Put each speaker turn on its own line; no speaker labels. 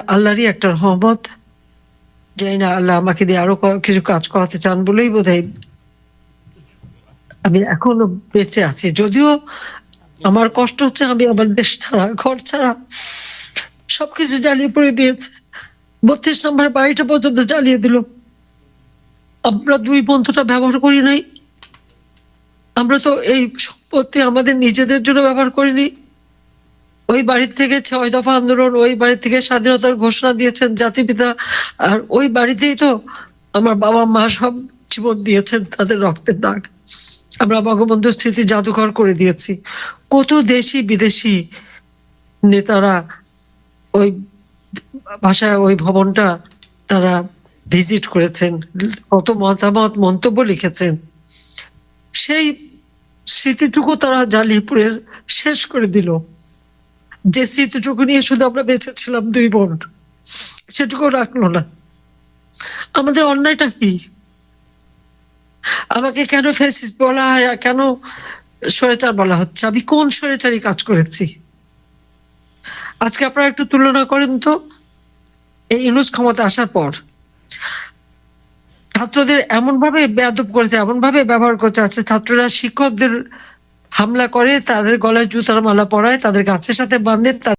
আল্লাহরই একটা রহমত। জানি না আল্লাহ আমাকে দিয়ে আরো কিছু কাজ করাতে চান বলেই বোধহয় আমি এখনো বেঁচে আছি। যদিও আমার কষ্ট হচ্ছে, আমি আমার দেশ ছাড়া, ঘর ছাড়া সবকিছু জ্বালিয়ে পুড়ে দিয়েছে। ৩২ নম্বর বাড়িটা পর্যন্ত জ্বালিয়ে দিল। আমরা ২ বন্ধুটা ব্যবহার করি নাই। আমরা তো এই সম্পত্তি আমাদের নিজেদের জন্য ব্যবহার করিনি। ওই বাড়ি থেকে ৬ দফা আন্দোলন, ওই বাড়ি থেকে স্বাধীনতার ঘোষণা দিয়েছেন জাতিপিতা। আর ওই বাড়িতেই তো আমার বাবা-মা সব জীবন দিয়েছেন, তাদের রক্তের দাগ। আমরা বঙ্গবন্ধুর স্মৃতি জাদুঘর করে দিয়েছি। কত দেশি বিদেশি নেতারা ওই ভাষায় ওই ভবনটা তারা ভিজিট করেছেন, কত মতামত মন্তব্য লিখেছেন। সেই স্মৃতিটুকু তারা জ্বালিয়ে পুড়ে শেষ করে দিল। যে স্মৃতিটুকু নিয়ে শুধু আমরা বেঁচে ছিলাম ২ বোন, সেটুকু রাখলো না। আমাদের অন্যায়টা কি? আমাকে কেন ফ্যাসিস্ট বলা হয় আর কেন স্বৈরাচার বলা হচ্ছে? আমি কোন স্বৈরাচারী কাজ করেছি? আজকে আপনারা একটু তুলনা করেন তো, এই ইউনূস ক্ষমতা আসার পর ছাত্রদের এমনভাবে বেয়াদব করেছে, এমনভাবে ব্যবহার করছে। আজকে ছাত্ররা শিক্ষকদের হামলা করে, তাদের গলায় জুতার মালা পরায়, তাদের গাছের সাথে বাঁধে।